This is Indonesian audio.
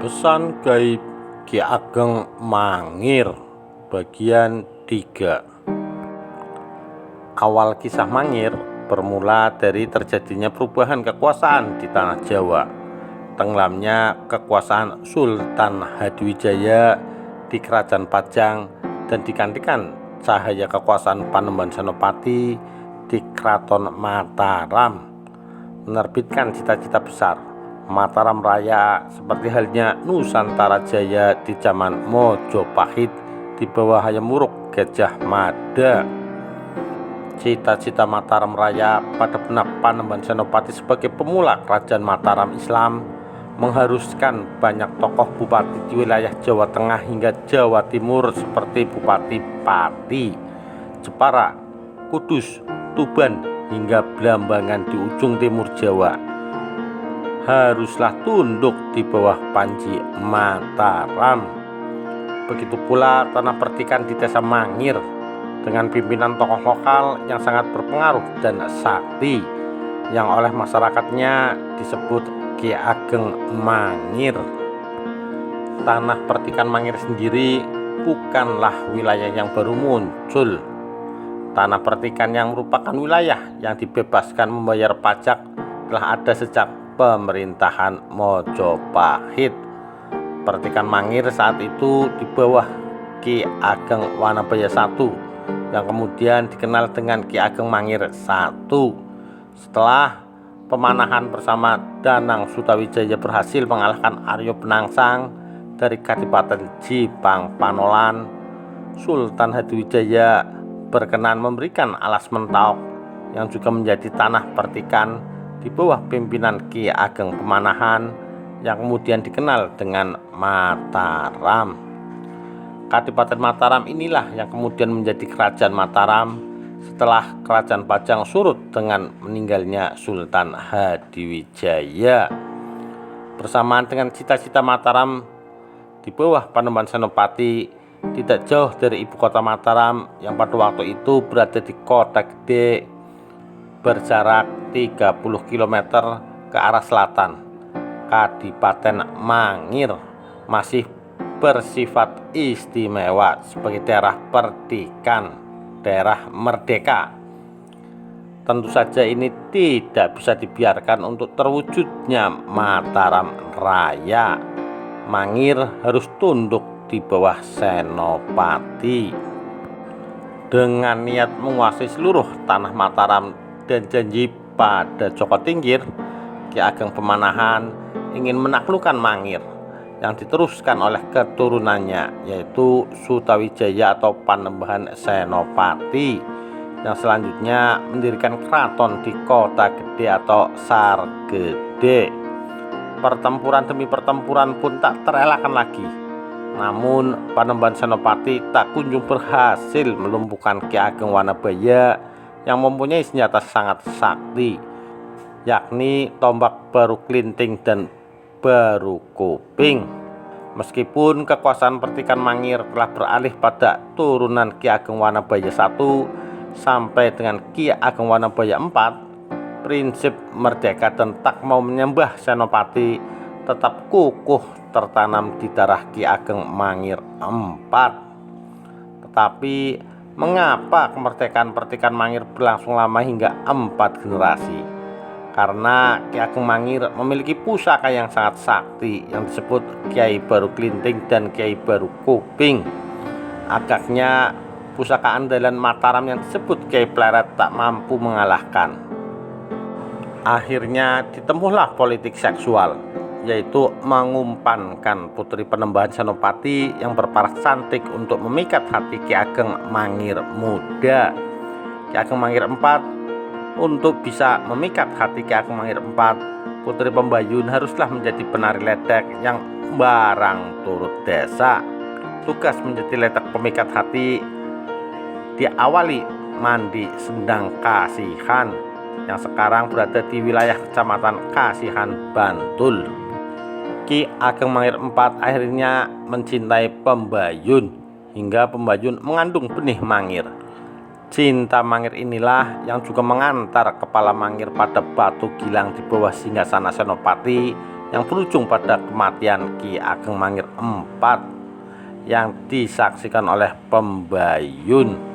Pesan Gaib Ki Ageng Mangir bagian 3. Awal kisah Mangir bermula dari terjadinya perubahan kekuasaan di tanah Jawa. Tenggelamnya kekuasaan Sultan Hadiwijaya di Kerajaan Pajang dan digantikan cahaya kekuasaan Panembahan Senopati di Keraton Mataram, menerbitkan cita-cita besar Mataram Raya seperti halnya Nusantara Jaya di zaman Mojopahit di bawah Hayam Wuruk Gajah Mada. Cita-cita Mataram Raya pada benak Panembahan Senopati sebagai pemula Kerajaan Mataram Islam mengharuskan banyak tokoh bupati di wilayah Jawa Tengah hingga Jawa Timur seperti Bupati Pati, Jepara, Kudus, Tuban hingga Blambangan di ujung timur Jawa haruslah tunduk di bawah Panji Mataram. Begitu pula tanah pertikan di Desa Mangir dengan pimpinan tokoh lokal yang sangat berpengaruh dan sakti yang oleh masyarakatnya disebut Ki Ageng Mangir. Tanah pertikan Mangir sendiri bukanlah wilayah yang baru muncul. Tanah pertikan yang merupakan wilayah yang dibebaskan membayar pajak telah ada sejak pemerintahan Mojopahit. Pertikan Mangir saat itu di bawah Ki Ageng Wanabaya I yang kemudian dikenal dengan Ki Ageng Mangir I. Setelah pemanahan bersama Danang Sutawijaya berhasil mengalahkan Aryo Penangsang dari Kadipaten Jipang Panolan, Sultan Hadiwijaya berkenan memberikan alas Mentaok yang juga menjadi tanah pertikan di bawah pimpinan Ki Ageng Pemanahan yang kemudian dikenal dengan Mataram. Kadipaten Mataram inilah yang kemudian menjadi Kerajaan Mataram setelah Kerajaan Pajang surut dengan meninggalnya Sultan Hadiwijaya. Bersamaan dengan cita-cita Mataram di bawah Panembahan Senopati, tidak jauh dari ibu kota Mataram yang pada waktu itu berada di Kota Gede, berjarak 30 km ke arah selatan. Kadipaten Mangir masih bersifat istimewa sebagai daerah pertikan, daerah merdeka. Tentu saja ini tidak bisa dibiarkan untuk terwujudnya Mataram Raya. Mangir harus tunduk di bawah Senopati. Dengan niat menguasai seluruh tanah Mataram dan janji pada Joko Tingkir, Ki Ageng Pemanahan ingin menaklukkan Mangir yang diteruskan oleh keturunannya, yaitu Sutawijaya atau Panembahan Senopati, yang selanjutnya mendirikan keraton di Kota Gede atau Sargede. Pertempuran demi pertempuran pun tak terelakkan lagi. Namun Panembahan Senopati tak kunjung berhasil melumpuhkan Ki Ageng Wanabaya yang mempunyai senjata sangat sakti, yakni tombak baru Klinting dan baru Kuping. Meskipun kekuasaan pertikan Mangir telah beralih pada turunan Ki Ageng Wanabaya I sampai dengan Ki Ageng Wanabaya IV, prinsip merdeka dan tak mau menyembah Senopati tetap kukuh tertanam di darah Ki Ageng Mangir IV. Tetapi mengapa kemerdekaan pertikan Mangir berlangsung lama hingga 4 generasi? Karena Ki Ageng Mangir memiliki pusaka yang sangat sakti yang disebut Kiai Baru Klinting dan Kiai Baru Kuping. Agaknya pusaka andalan Mataram yang disebut Kiai Pleret tak mampu mengalahkan. Akhirnya ditemuhlah politik seksual, yaitu mengumpankan putri Panembahan Senopati yang berparas cantik untuk memikat hati Ki Ageng Mangir muda. Ki Ageng Mangir IV, untuk bisa memikat hati Ki Ageng Mangir IV, putri Pembayun haruslah menjadi penari ledek yang barang turut desa. Tugas menjadi ledek pemikat hati diawali Mandi Sendang Kasihan yang sekarang berada di wilayah Kecamatan Kasihan, Bantul. Ki Ageng Mangir IV akhirnya mencintai Pembayun hingga Pembayun mengandung benih Mangir. Cinta Mangir inilah yang juga mengantar kepala Mangir pada batu gilang di bawah singgasana Senopati yang berujung pada kematian Ki Ageng Mangir IV yang disaksikan oleh Pembayun.